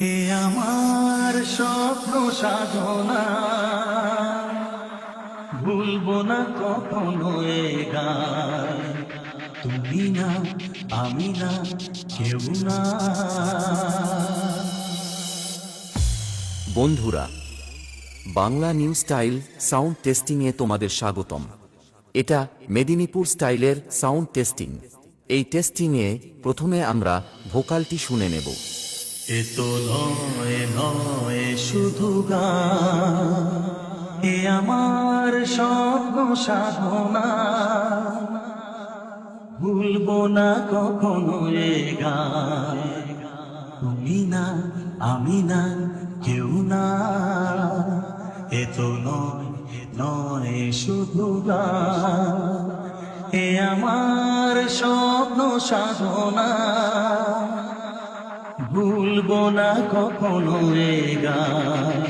হে আমার স্বপ্ন সাধনা, ভুলবো না কখনো এ গান। তুমি না, আমি না, কেউ না। বন্ধুরা, বাংলা নিউ স্টাইল সাউন্ড টেস্টিংয়ে তোমাদের স্বাগতম। এটা মেদিনীপুর স্টাইলের সাউন্ড টেস্টিং। এই টেস্টিংয়ে প্রথমে আমরা ভোকালটি শুনে নেব। এ তো নয় নয় শুধু গান, এ আমার স্বপ্ন সাধনা, ভুলবো না কখনো এ গান। তুমি না, আমি না, কেউ না। এ তো নয় নয় শুধু গান, এ আমার স্বপ্ন সাধনা, ভুলবো না কখনো এ গান।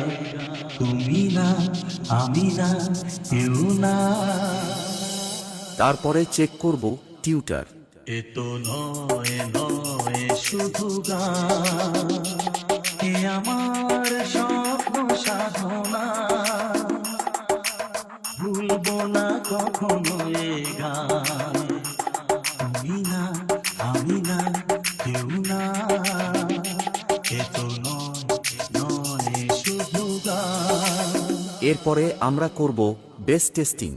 তুমি না, আমি না, কেউ না। তারপরে চেক করব টিউটার। এ তো নয় নয় শুধু গান, এ আমার স্বপ্ন সাধনা, ভুলবো না কখনো এ গান। তুমি না, আমি না, কেউ না। এ তো নয় নয় শুধু গান। এরপরে আমরা করব বেস টেস্টিং।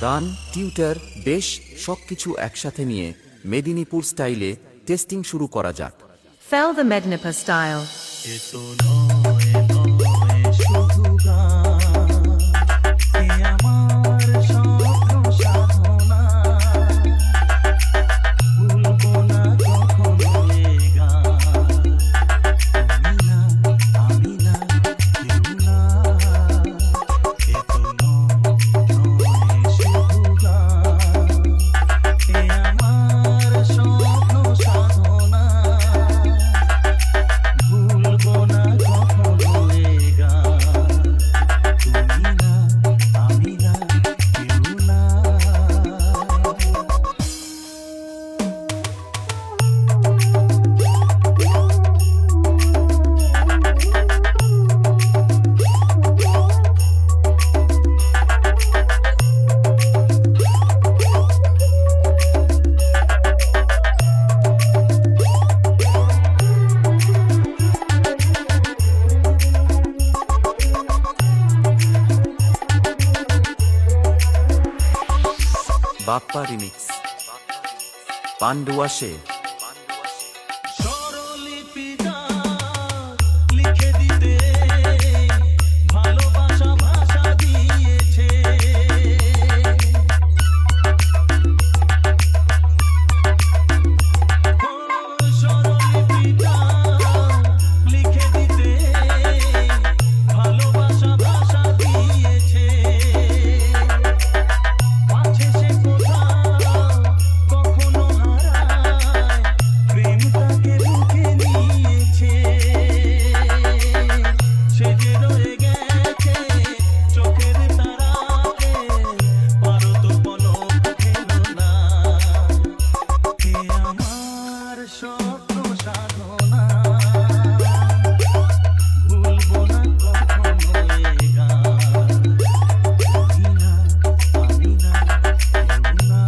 গান, টিউটার, বেশ সবকিছু একসাথে নিয়ে মেদিনীপুর স্টাইলে টেস্টিং শুরু করা যাক। Fell the Mednipur style. এ তো নয় নয় শুধু গান, এ আমার স্বপ্ন সাধনা, ভুলবো না কখনো এ গান। তুমি না, আমি না, কেউ না। এ তো নয় নয় শুধু গান, এ আমার স্বপ্ন সাধনা, ভুলবো না কখনো এ গান। তুমি না, আমি না, কেউ না। বাপ্পা রিমিক্স, পান্ডুয়াশে। স্বরলিপিটা লিখে দিতে ভালোবাসা ভাষা দিয়েছে। স্বরলিপিটা লিখে দিতে ভালোবাসা ভাষা দিয়েছে। আছে সে কোথাও কখনো হারায়, প্রেম তাকে বুকে নিয়েছে। সে যে রয়ে গেছে চোখের তারাতে, পারো তো পলক ফেলো না। কে আমার স্বপ্ন সাধনা, ভুলবো না কখনো এ গান। তুমি না, আমি না, কেউ না।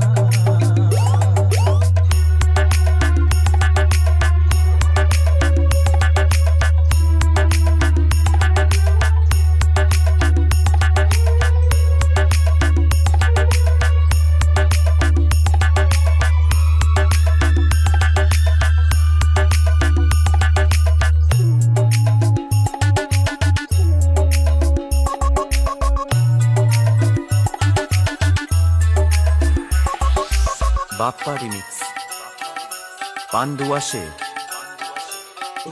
বাপ্পা রিমিক্স, পান্ডুয়াশে।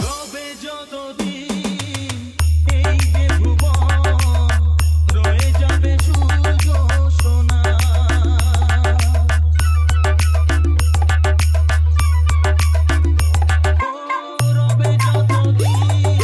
রবে যতদিন এই যে ভুবন, রয়ে যাবে সূর্য সোনা। রবে যতদিন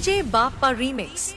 DJ Bappa Remix.